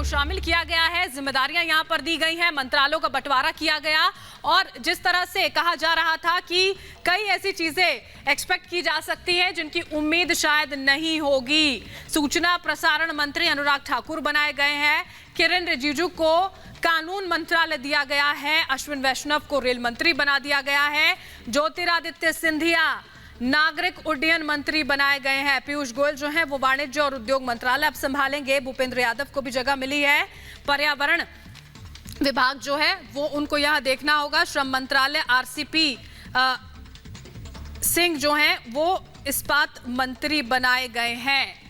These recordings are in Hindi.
शामिल किया गया है, जिम्मेदारियां यहां पर दी गई हैं, मंत्रालयों का बंटवारा किया गया और जिस तरह से कहा जा रहा था कि कई ऐसी चीजें एक्सपेक्ट की जा सकती है जिनकी उम्मीद शायद नहीं होगी। सूचना प्रसारण मंत्री अनुराग ठाकुर बनाए गए हैं, किरेन रिजिजू को कानून मंत्रालय दिया गया है, अश्विन वैष्णव को रेल मंत्री बना दिया गया है, ज्योतिरादित्य सिंधिया नागरिक उड्डयन मंत्री बनाए गए हैं, पीयूष गोयल जो हैं वो वाणिज्य और उद्योग मंत्रालय अब संभालेंगे, भूपेंद्र यादव को भी जगह मिली है, पर्यावरण विभाग जो है वो उनको यह देखना होगा, श्रम मंत्रालय आरसीपी सिंह जो हैं वो इस्पात मंत्री बनाए गए हैं।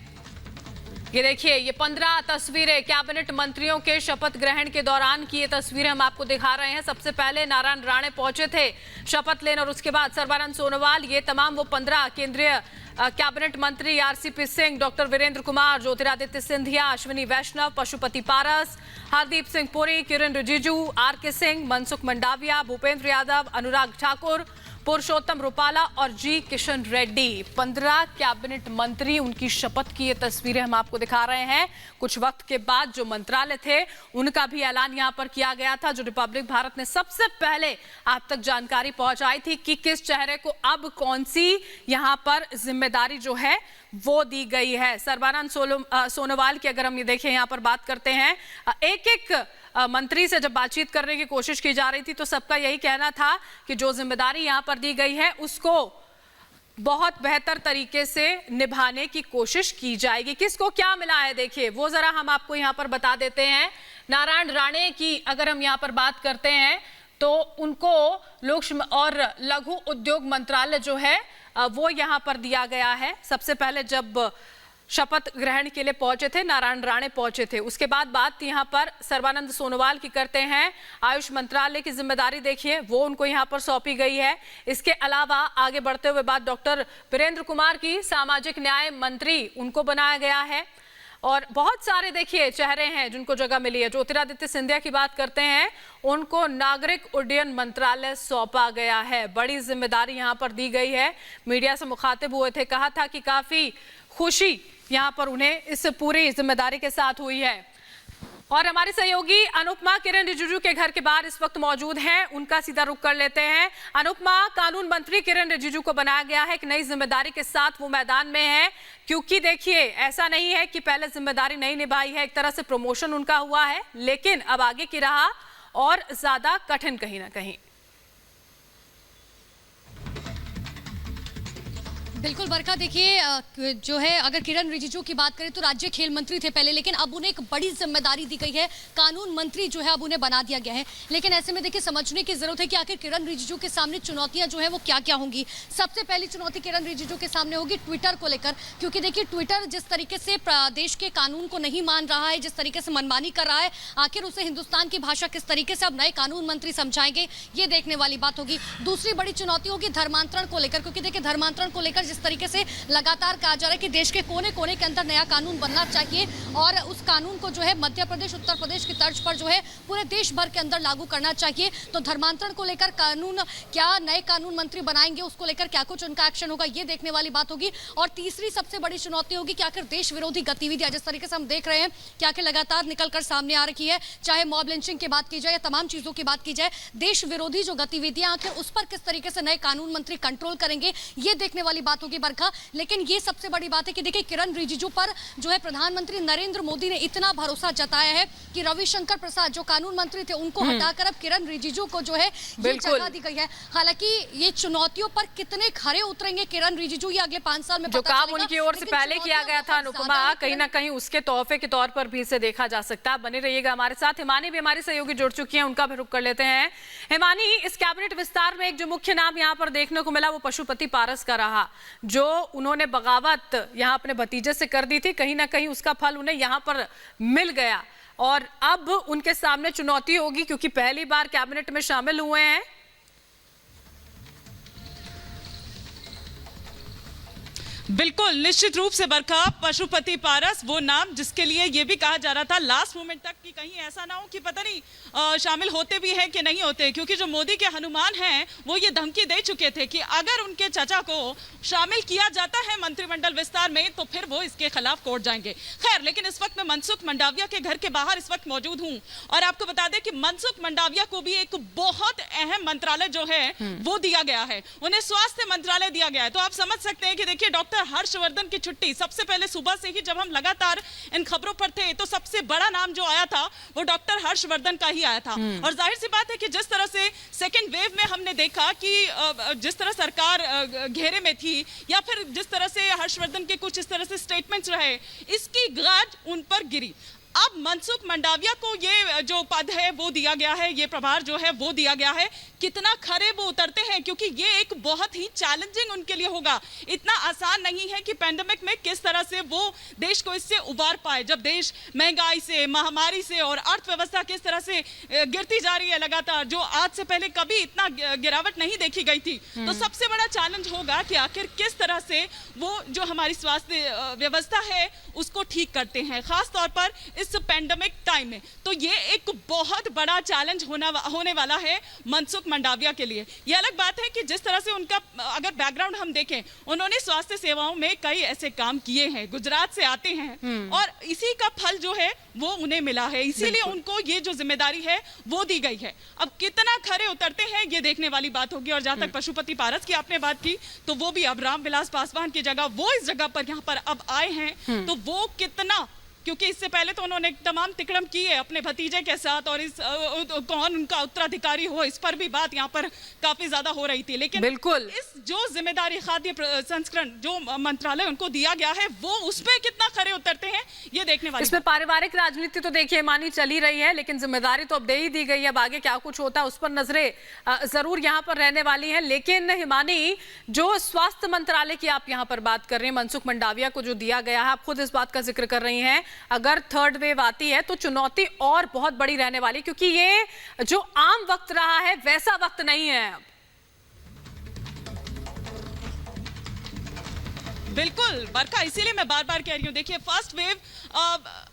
ये देखिए, ये 15 तस्वीरें कैबिनेट मंत्रियों के शपथ ग्रहण के दौरान की ये तस्वीरें हम आपको दिखा रहे हैं। सबसे पहले नारायण राणे पहुंचे थे शपथ लेने और उसके बाद सर्बानंद सोनोवाल, ये तमाम वो 15 केंद्रीय कैबिनेट मंत्री आरसीपी सिंह, डॉक्टर वीरेंद्र कुमार, ज्योतिरादित्य सिंधिया, अश्विनी वैष्णव, पशुपति पारस, हरदीप सिंह पुरी, किरेन रिजिजू, आरके सिंह, मनसुख मंडाविया, भूपेंद्र यादव, अनुराग ठाकुर, पुरुषोत्तम रूपाला और जी किशन रेड्डी। 15 कैबिनेट मंत्री, उनकी शपथ की ये तस्वीरें हम आपको दिखा रहे हैं। कुछ वक्त के बाद जो मंत्रालय थे उनका भी ऐलान यहां पर किया गया था, जो रिपब्लिक भारत ने सबसे पहले आप तक जानकारी पहुंचाई थी कि किस चेहरे को अब कौन सी यहां पर जिम्मेदारी जो है वो दी गई है। सर्बानंद सोनोवाल की अगर हम ये देखें, यहां पर बात करते हैं, एक एक मंत्री से जब बातचीत करने की कोशिश की जा रही थी तो सबका यही कहना था कि जो जिम्मेदारी यहां पर दी गई है उसको बहुत बेहतर तरीके से निभाने की कोशिश की जाएगी। किसको क्या मिला है देखिए, वो जरा हम आपको यहां पर बता देते हैं। नारायण राणे की अगर हम यहां पर बात करते हैं तो उनको सूक्ष्म और लघु उद्योग मंत्रालय जो है वो यहां पर दिया गया है। सबसे पहले जब शपथ ग्रहण के लिए पहुंचे थे नारायण राणे पहुंचे थे, उसके बाद बात यहां पर सर्बानंद सोनोवाल की करते हैं। आयुष मंत्रालय की जिम्मेदारी देखिए वो उनको यहां पर सौंपी गई है। इसके अलावा आगे बढ़ते हुए बात डॉक्टर वीरेंद्र कुमार की, सामाजिक न्याय मंत्री उनको बनाया गया है और बहुत सारे देखिए चेहरे हैं जिनको जगह मिली है। ज्योतिरादित्य सिंधिया की बात करते हैं, उनको नागरिक उड्डयन मंत्रालय सौंपा गया है, बड़ी जिम्मेदारी यहां पर दी गई है। मीडिया से मुखातिब हुए थे, कहा था कि काफी खुशी यहां पर उन्हें इस पूरी जिम्मेदारी के साथ हुई है। और हमारे सहयोगी अनुपमा किरेन रिजिजू के घर के बाहर इस वक्त मौजूद हैं, उनका सीधा रुख कर लेते हैं। अनुपमा, कानून मंत्री किरेन रिजिजू को बनाया गया है, एक नई जिम्मेदारी के साथ वो मैदान में है, क्योंकि देखिए ऐसा नहीं है कि पहले जिम्मेदारी नहीं निभाई है, एक तरह से प्रमोशन उनका हुआ है, लेकिन अब आगे की राह और ज्यादा कठिन कहीं ना कहीं। बिल्कुल बरखा, देखिए जो है अगर किरेन रिजिजू की बात करें तो राज्य खेल मंत्री थे पहले, लेकिन अब उन्हें एक बड़ी जिम्मेदारी दी गई है, कानून मंत्री जो है अब उन्हें बना दिया गया है। लेकिन ऐसे में देखिए समझने की जरूरत है कि आखिर किरेन रिजिजू के सामने चुनौतियां जो है वो क्या क्या होंगी। सबसे पहली चुनौती किरेन रिजिजू के सामने होगी ट्विटर को लेकर, क्योंकि देखिए ट्विटर जिस तरीके से देश के कानून को नहीं मान रहा है, जिस तरीके से मनमानी कर रहा है, आखिर उसे हिंदुस्तान की भाषा किस तरीके से अब नए कानून मंत्री समझाएंगे, ये देखने वाली बात होगी। दूसरी बड़ी चुनौती होगी धर्मांतरण को लेकर, क्योंकि देखिए धर्मांतरण को लेकर जिस तरीके से लगातार कहा जा रहा है कि देश के कोने कोने के अंदर नया कानून बनना चाहिए और उस कानून को जो है मध्य प्रदेश उत्तर प्रदेश की तर्ज पर जो है पूरे देश भर के अंदर लागू करना चाहिए। तो धर्मांतरण को लेकर कानून क्या नए कानून मंत्री बनाएंगे, उसको लेकर क्या कुछ उनका एक्शन होगा, ये देखने वाली बात होगी। और तीसरी सबसे बड़ी चुनौती होगी कि आखिर देश विरोधी गतिविधियां जिस तरीके से हम देख रहे हैं कि आखिर लगातार निकलकर सामने आ रही है, चाहे मॉब लिंचिंग की बात की जाए या तमाम चीजों की बात की जाए, देश विरोधी जो गतिविधियां आखिर उस पर किस तरीके से नए कानून मंत्री कंट्रोल करेंगे, ये देखने वाली बात होगी बरखा। लेकिन ये सबसे बड़ी बात है कि देखिए किरेन रिजिजू पर जो है प्रधानमंत्री नरेंद्र मोदी ने इतना भरोसा जताया है कि रविशंकर प्रसाद जो कानून मंत्री थे उनको हटाकर अब किरेन रिजिजू को जो है ये जगह दी गई है। हालांकि ये चुनौतियों पर कितने खरे उतरेंगे किरेन रिजिजू ये अगले 5 साल में जो काम उनकी ओर से पहले किया गया था अनुपमा, कहीं ना कहीं उसके तोहफे के तौर पर भी इसे देखा जा सकता है। बने रहिएगा हमारे साथ। हिमानी भी हमारी सहयोगी जुड़ चुकी है, उनका भी रुख कर लेते हैं। हिमानी, इस कैबिनेट विस्तार में एक जो मुख्य नाम यहाँ पर देखने को मिला वो पशुपति पारस का रहा, जो उन्होंने बगावत यहां अपने भतीजे से कर दी थी, कहीं ना कहीं उसका फल उन्हें यहां पर मिल गया और अब उनके सामने चुनौती होगी क्योंकि पहली बार कैबिनेट में शामिल हुए हैं। बिल्कुल, निश्चित रूप से बरखा, पशुपति पारस वो नाम जिसके लिए ये भी कहा जा रहा था लास्ट मोमेंट तक कि कहीं ऐसा ना हो कि पता नहीं शामिल होते भी हैं कि नहीं होते, क्योंकि जो मोदी के हनुमान हैं वो ये धमकी दे चुके थे कि अगर उनके चाचा को शामिल किया जाता है मंत्रिमंडल विस्तार में तो फिर वो इसके खिलाफ कोर्ट जाएंगे। खैर, लेकिन इस वक्त मैं मनसुख मंडाविया के घर के बाहर इस वक्त मौजूद हूँ और आपको बता दें कि मनसुख मंडाविया को भी एक बहुत अहम मंत्रालय जो है वो दिया गया है, उन्हें स्वास्थ्य मंत्रालय दिया गया है। तो आप समझ सकते हैं कि देखिए, डॉक्टर हर्षवर्धन की छुट्टी, सबसे पहले सुबह से ही जब हम लगातार इन खबरों पर थे तो सबसे बड़ा नाम जो आया था वो डॉक्टर हर्षवर्धन का ही आया था। और जाहिर सी बात है कि जिस तरह से सेकेंड वेव में हमने देखा कि जिस तरह सरकार घेरे में थी या फिर जिस तरह से हर्षवर्धन के कुछ इस तरह से स्टेटमेंट्स रहे, इसकी गाज उन पर गिरी। अब मनसुख मंडाविया को ये जो पद है वो दिया गया है, ये प्रभार जो है वो दिया गया है। कितना खरे वो उतरते हैं, क्योंकि ये एक बहुत ही चैलेंजिंग उनके लिए होगा। इतना आसान नहीं है कि पैंडेमिक में किस तरह से वो देश को इससे उबार पाए, जब देश महंगाई से, महामारी से और अर्थव्यवस्था किस तरह से गिरती जा रही है लगातार, जो आज से पहले कभी इतना गिरावट नहीं देखी गई थी। तो सबसे बड़ा चैलेंज होगा कि आखिर किस तरह से वो जो हमारी स्वास्थ्य व्यवस्था है उसको ठीक करते हैं, खास तौर पर इस पैंडेमिक टाइम में। तो ये एक बहुत बड़ा चैलेंज होने वाला है मनसुख मंडाविया के लिए। ये अलग बात है कि जिस तरह से उनका अगर बैकग्राउंड हम देखें, उन्होंने स्वास्थ्य सेवाओं में कई ऐसे काम किए हैं, गुजरात से आते हैं और इसी का फल जो है वो उन्हें मिला है, इसीलिए उनको ये जो जिम्मेदारी है वो दी गई है। अब कितना खरे उतरते हैं ये देखने वाली बात होगी। और जहां तक पशुपति पारस की आपने बात की, तो वो भी अब रामविलास पासवान की जगह वो इस जगह पर यहाँ पर अब आए हैं, तो वो कितना, क्योंकि इससे पहले तो उन्होंने तमाम तिकड़म की है अपने भतीजे के साथ और इस कौन उनका उत्तराधिकारी हो, इस पर भी बात यहाँ पर काफी ज्यादा हो रही थी। लेकिन बिल्कुल इस जो जिम्मेदारी खाद्य संस्करण जो मंत्रालय उनको दिया गया है वो उसमें कितना खरे उतरते हैं ये देखने वाली। इसमें पारिवारिक राजनीति तो देखिए मानी चली रही है, लेकिन जिम्मेदारी तो अब दे ही दी गई है। अब आगे क्या कुछ होता है उस पर नजरें जरूर यहाँ पर रहने वाली हैं। लेकिन हिमानी, जो स्वास्थ्य मंत्रालय की आप यहाँ पर बात कर रहे हैं, मनसुख मंडाविया को जो दिया गया है, आप खुद इस बात का जिक्र कर रही हैं, अगर थर्ड वेव आती है तो चुनौती और बहुत बड़ी रहने वाली, क्योंकि ये जो आम वक्त रहा है वैसा वक्त नहीं है अब। बिल्कुल बरखा, इसीलिए मैं बार बार कह रही हूँ, देखिए फर्स्ट वेव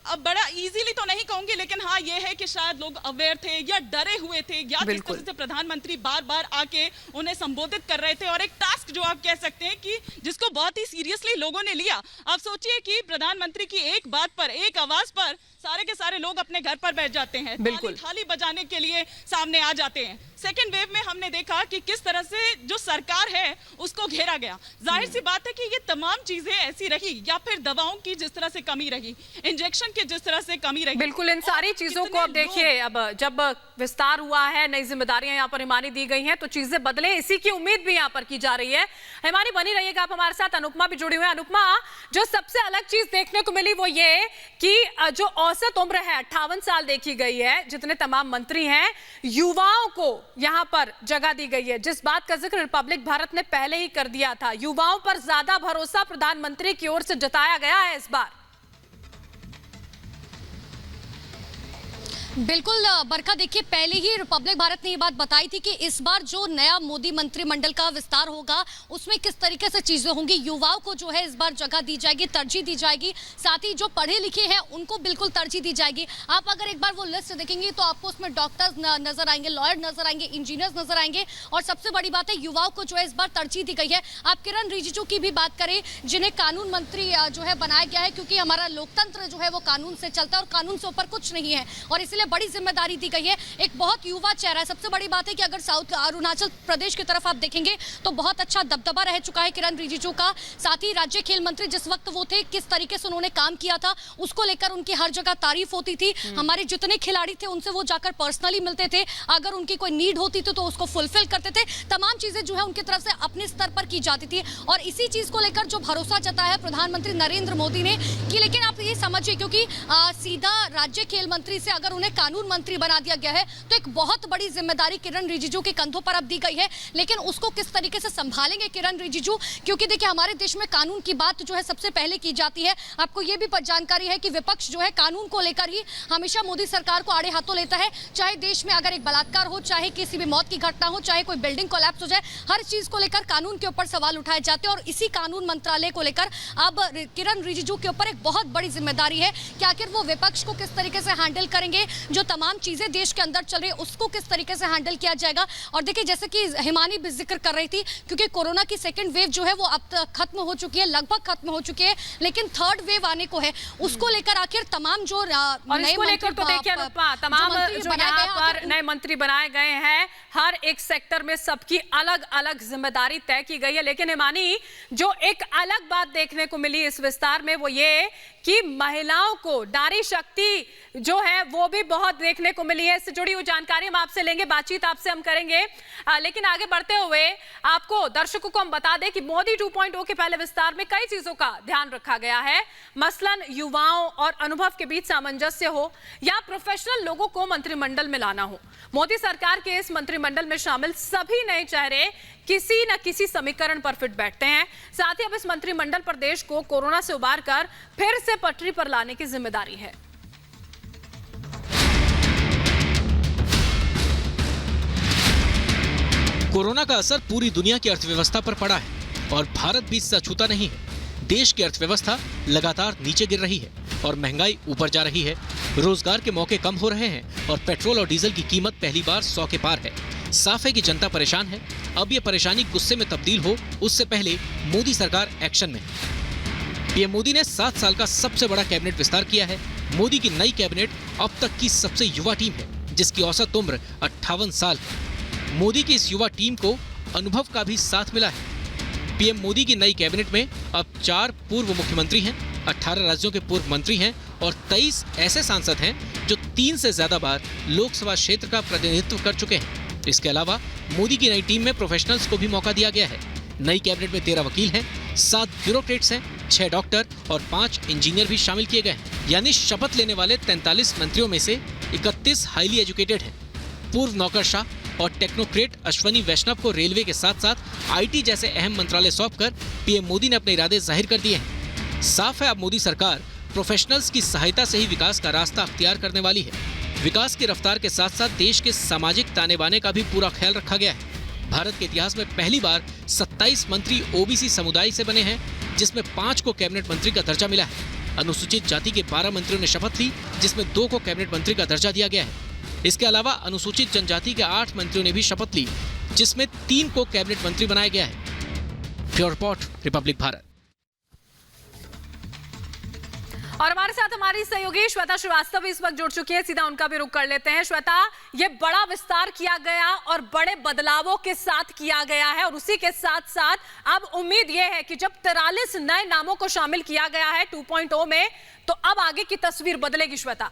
अब बड़ा इजीली तो नहीं कहूंगी, लेकिन हाँ ये है कि शायद लोग अवेयर थे या डरे हुए थे, या जिस तरह से प्रधानमंत्री बार बार आके उन्हें संबोधित कर रहे थे और एक टास्क जो आप कह सकते हैं कि जिसको बहुत ही सीरियसली लोगों ने लिया। आप सोचिए कि प्रधानमंत्री की एक बात पर, एक आवाज पर सारे के सारे लोग अपने घर पर बैठ जाते हैं, थाली बजाने के लिए सामने आ जाते हैं। सेकेंड वेव में हमने देखा कि किस तरह से जो सरकार है उसको घेरा गया। जाहिर सी बात है कि ये तमाम चीजें ऐसी रही, या फिर दवाओं की जिस तरह से कमी रही, इंजेक्शन की जिस तरह से कमी रही, बिल्कुल इन सारी चीजों को अब देखिए, अब जब विस्तार हुआ है, नई जिम्मेदारियां यहाँ पर हिमानी दी गई हैं, तो चीजें बदले, इसी की उम्मीद भी यहाँ पर की जा रही है। हिमानी बनी रहिएगा आप हमारे साथ। अनुपमा भी जुड़ी हुई है। अनुपमा, जो सबसे अलग चीज देखने को मिली वो ये कि जो औसत उम्र है 58 साल देखी गई है, जितने तमाम मंत्री हैं, युवाओं को यहां पर जगह दी गई है, जिस बात का जिक्र रिपब्लिक भारत ने पहले ही कर दिया था। युवाओं पर ज्यादा भरोसा प्रधानमंत्री की ओर से जताया गया है इस बार। बिल्कुल बरखा, देखिए पहले ही रिपब्लिक भारत ने ये बात बताई थी कि इस बार जो नया मोदी मंत्रिमंडल का विस्तार होगा उसमें किस तरीके से चीजें होंगी। युवाओं को जो है इस बार जगह दी जाएगी, तरजीह दी जाएगी, साथ ही जो पढ़े लिखे हैं उनको बिल्कुल तरजीह दी जाएगी। आप अगर एक बार वो लिस्ट देखेंगे तो आपको उसमें डॉक्टर्स नजर आएंगे, लॉयर नजर आएंगे, इंजीनियर्स नजर आएंगे, और सबसे बड़ी बात है युवाओं को जो है इस बार तरजीह दी गई है। आप किरण रिजिजू की भी बात करें, जिन्हें कानून मंत्री जो है बनाया गया है, क्योंकि हमारा लोकतंत्र जो है वो कानून से चलता है और कानून से ऊपर कुछ नहीं है, और इसलिए बड़ी जिम्मेदारी दी गई है। एक बहुत युवा चेहरा है। सबसे बड़ी बात है कि अगर साउथ अरुणाचल प्रदेश की तरफ आप देखेंगे तो बहुत अच्छा दबदबा रह चुका है किरण रिजिजू का। साथ ही राज्य खेल मंत्री जिस वक्त वो थे, किस तरीके से उन्होंने काम किया था उसको लेकर उनकी हर जगह तारीफ होती थी। हमारे जितने खिलाड़ी थे उनसे वो जाकर पर्सनली मिलते थे, अगर उनकी कोई नीड होती थी तो उसको फुलफिल करते थे। तमाम चीजें जो है उनकी तरफ से अपने स्तर पर की जाती थी, और इसी चीज को लेकर जो भरोसा जताया है प्रधानमंत्री नरेंद्र मोदी ने कि, लेकिन आप ये समझिए, क्योंकि सीधा राज्य खेल मंत्री से अगर उन्हें कानून मंत्री बना दिया गया है, तो एक बहुत बड़ी जिम्मेदारी किरण रिजिजू के कंधों पर अब दी गई है। लेकिन उसको किस तरीके से संभालेंगे किरण रिजिजू, क्योंकि देखिए हमारे देश में कानून की बात जो है सबसे पहले की जाती है। आपको ये भी जानकारी है कि विपक्ष जो है कानून को लेकर ही हमेशा मोदी सरकार को आड़े हाथों लेता है। चाहे देश में अगर एक बलात्कार हो, चाहे किसी भी मौत की घटना हो, चाहे कोई बिल्डिंग कोलैप्स हो जाए, हर चीज को लेकर कानून के ऊपर सवाल उठाए जाते हैं। और इसी कानून मंत्रालय को लेकर अब किरण रिजिजू के ऊपर एक बहुत बड़ी जिम्मेदारी है कि आखिर वो विपक्ष को किस तरीके से हैंडल करेंगे, जो तमाम चीजें देश के अंदर चल रही है उसको किस तरीके से हैंडल किया जाएगा। और देखिए जैसे कि हिमानी भी जिक्र कर रही थी, क्योंकि कोरोना की सेकंड वेव जो है वो अब तक खत्म हो चुकी है, लगभग खत्म हो चुकी है, लेकिन थर्ड वेव आने को है। उसको लेकर आखिर तमाम जो नए मंत्री तो देखिए अनुपमा, तमाम जो यहाँ पर नए मंत्री बनाए गए हैं, हर एक सेक्टर में सबकी अलग अलग जिम्मेदारी तय की गई है। लेकिन हिमानी, जो एक अलग बात देखने को मिली इस विस्तार में वो ये कि महिलाओं को नारी शक्ति जो है वो भी बहुत देखने को मिली है। इससे जुड़ी हुई जानकारी हम आपसे लेंगे, बातचीत आपसे हम करेंगे। लेकिन आगे बढ़ते हुए आपको, दर्शकों को हम बता दें कि मोदी 2.0 के पहले विस्तार में कई चीजों का ध्यान रखा गया है। मसलन युवाओं और अनुभव के बीच सामंजस्य हो या प्रोफेशनल लोगों को मंत्रिमंडल में लाना हो। मोदी सरकार के इस मंत्रिमंडल में शामिल सभी नए चेहरे किसी न किसी समीकरण पर फिट बैठते हैं। साथ ही अब इस मंत्रिमंडल पर देश को कोरोना से उबार कर फिर से पटरी पर लाने की जिम्मेदारी है। कोरोना का असर पूरी दुनिया की अर्थव्यवस्था पर पड़ा है और भारत भी इससे अछूता नहीं है। देश की अर्थव्यवस्था लगातार नीचे गिर रही है और महंगाई ऊपर जा रही है। रोजगार के मौके कम हो रहे हैं और पेट्रोल और डीजल की कीमत पहली बार 100 के पार है। साफ है कि जनता परेशान है। अब ये परेशानी गुस्से में तब्दील हो उससे पहले मोदी सरकार एक्शन में है। पीएम मोदी ने 7 साल का सबसे बड़ा कैबिनेट विस्तार किया है। मोदी की नई कैबिनेट अब तक की सबसे युवा टीम है, जिसकी औसत उम्र 58 साल है। मोदी की इस युवा टीम को अनुभव का भी साथ मिला है। पीएम मोदी की नई कैबिनेट में अब 4 पूर्व मुख्यमंत्री हैं, 18 राज्यों के पूर्व मंत्री हैं और 23 ऐसे सांसद हैं जो 3 से ज्यादा बार लोकसभा क्षेत्र का प्रतिनिधित्व कर चुके हैं। इसके अलावा मोदी की नई टीम में प्रोफेशनल्स को भी मौका दिया गया है। नई कैबिनेट में 13 वकील हैं, 7 ब्यूरोक्रेट्स हैं, 6 डॉक्टर और 5 इंजीनियर भी शामिल किए गए हैं। यानी शपथ लेने वाले 43 मंत्रियों में से 31 हाईली एजुकेटेड हैं। पूर्व नौकरशाह और टेक्नोक्रेट अश्वनी वैष्णव को रेलवे के साथ साथ आईटी जैसे अहम मंत्रालय सौंपकर पीएम मोदी ने अपने इरादे जाहिर कर दिए हैं। साफ है अब मोदी सरकार प्रोफेशनल्स की सहायता से ही विकास का रास्ता अख्तियार करने वाली है। विकास की रफ्तार के साथ साथ देश के सामाजिक ताने बाने का भी पूरा ख्याल रखा गया है। भारत के इतिहास में पहली बार 27 मंत्री ओबीसी समुदाय से बने हैं, जिसमें 5 को कैबिनेट मंत्री का दर्जा मिला है। अनुसूचित जाति के 12 मंत्रियों ने शपथ ली, जिसमें 2 को कैबिनेट मंत्री का दर्जा दिया गया है। इसके अलावा अनुसूचित जनजाति के 8 मंत्रियों ने भी शपथ ली, जिसमें 3 को कैबिनेट मंत्री बनाया गया है। Bureau report, Republic Bharat. और हमारे साथ हमारी सहयोगी श्वेता श्रीवास्तव इस वक्त जुड़ चुकी है, सीधा उनका भी रुख कर लेते हैं। श्वेता, ये बड़ा विस्तार किया गया और बड़े बदलावों के साथ किया गया है और उसी के साथ साथ अब उम्मीद ये है कि जब 43 नए नामों को शामिल किया गया है 2.0 में, तो अब आगे की तस्वीर बदलेगी। श्वेता,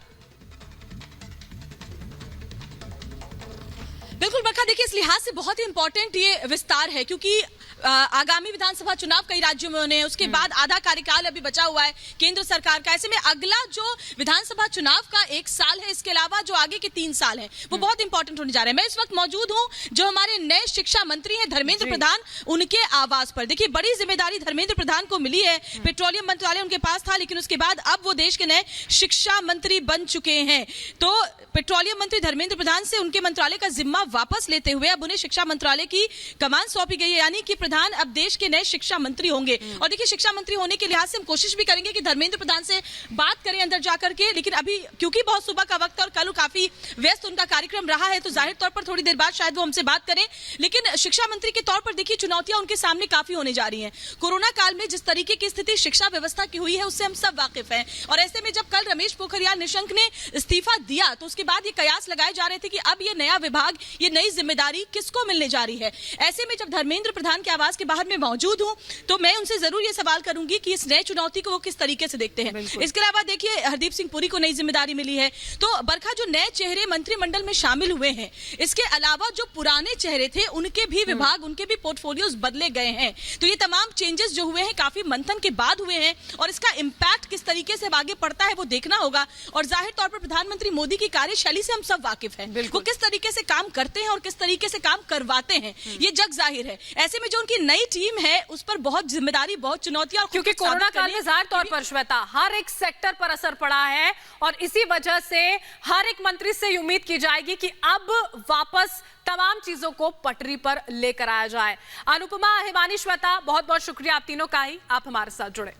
बिल्कुल बरखा, देखिए इस लिहाज से बहुत ही इंपॉर्टेंट ये विस्तार है क्योंकि आगामी विधानसभा चुनाव कई राज्यों में होने हैं, उसके बाद आधा कार्यकाल अभी बचा हुआ है केंद्र सरकार का। ऐसे में अगला जो विधानसभा चुनाव का 1 साल है, इसके अलावा जो आगे के 3 साल है वो बहुत इंपॉर्टेंट होने जा रहे हैं। मैं इस वक्त मौजूद हूं जो हमारे नए शिक्षा मंत्री हैं धर्मेंद्र प्रधान, उनके आवास पर। देखिए बड़ी जिम्मेदारी धर्मेंद्र प्रधान को मिली है। पेट्रोलियम मंत्रालय उनके पास था, लेकिन उसके बाद अब वो देश के नए शिक्षा मंत्री बन चुके हैं। तो पेट्रोलियम मंत्री धर्मेंद्र प्रधान से उनके मंत्रालय का जिम्मा वापस लेते हुए अब उन्हें शिक्षा मंत्रालय की कमान सौंपी गई है, यानी कि प्रधान अब देश के नए शिक्षा मंत्री होंगे। और देखिए शिक्षा मंत्री होने के लिहाज से हम कोशिश भी करेंगे कि धर्मेंद्र प्रधान से बात करें अंदर जाकर के, लेकिन अभी क्योंकि बहुत सुबह का वक्त है और कल काफी व्यस्त उनका कार्यक्रम रहा है, तो जाहिर तौर पर थोड़ी देर बाद शायद वो हमसे बात करें। लेकिन शिक्षा मंत्री के तौर पर देखिए चुनौतियां उनके सामने काफी होने जा रही हैं। कोरोना काल में जिस तरीके की स्थिति शिक्षा व्यवस्था की हुई है उससे हम सब वाकिफ हैं, और ऐसे में जब कल रमेश पोखरियाल निशंक ने इस्तीफा दिया तो उसके बाद ये कयास लगाए जा रहे थे कि अब ये नया विभाग, ये नई जिम्मेदारी किसको मिलने जा रही है। ऐसे में जब धर्मेंद्र प्रधान के आवास के बाहर में मौजूद हूं तो मैं उनसे जरूर ये सवाल करूंगी कि इस नए चुनौती को वो किस तरीके से देखते हैं। इसके अलावा देखिए, हरदीप सिंह पुरी को नई जिम्मेदारी मिली है, तो बरखा जो नए चेहरे मंत्रिमंडल में शामिल हुए हैं, इसके अलावा जो पुराने चेहरे थे उनके भी विभाग, उनके भी पोर्टफोलियोज बदले गए हैं। तो ये तमाम चेंजेस जो हुए हैं काफी मंथन के बाद हुए हैं और इसका इंपैक्ट किस तरीके से आगे पड़ता है वो देखना होगा। और जाहिर तौर पर प्रधानमंत्री मोदी की कार्यशैली से हम सब वाकिफ हैं, वो किस तरीके से काम करते हैं और किस तरीके से काम करवाते हैं, ये जग जाहिर है। ऐसे में जो उनकी नई टीम है उस पर बहुत जिम्मेदारी, बहुत चुनौतियां, क्योंकि कोरोना काल में जाहिर तौर पर श्वेता हर एक सेक्टर पर असर पड़ा है और इसी वजह से हर एक मंत्री से उम्मीद की जाएगी कि अब वापस तमाम चीजों को पटरी पर लेकर आया जाए। अनुपमा, हिमानी, श्वेता, बहुत बहुत शुक्रिया आप तीनों का ही, आप हमारे साथ जुड़े।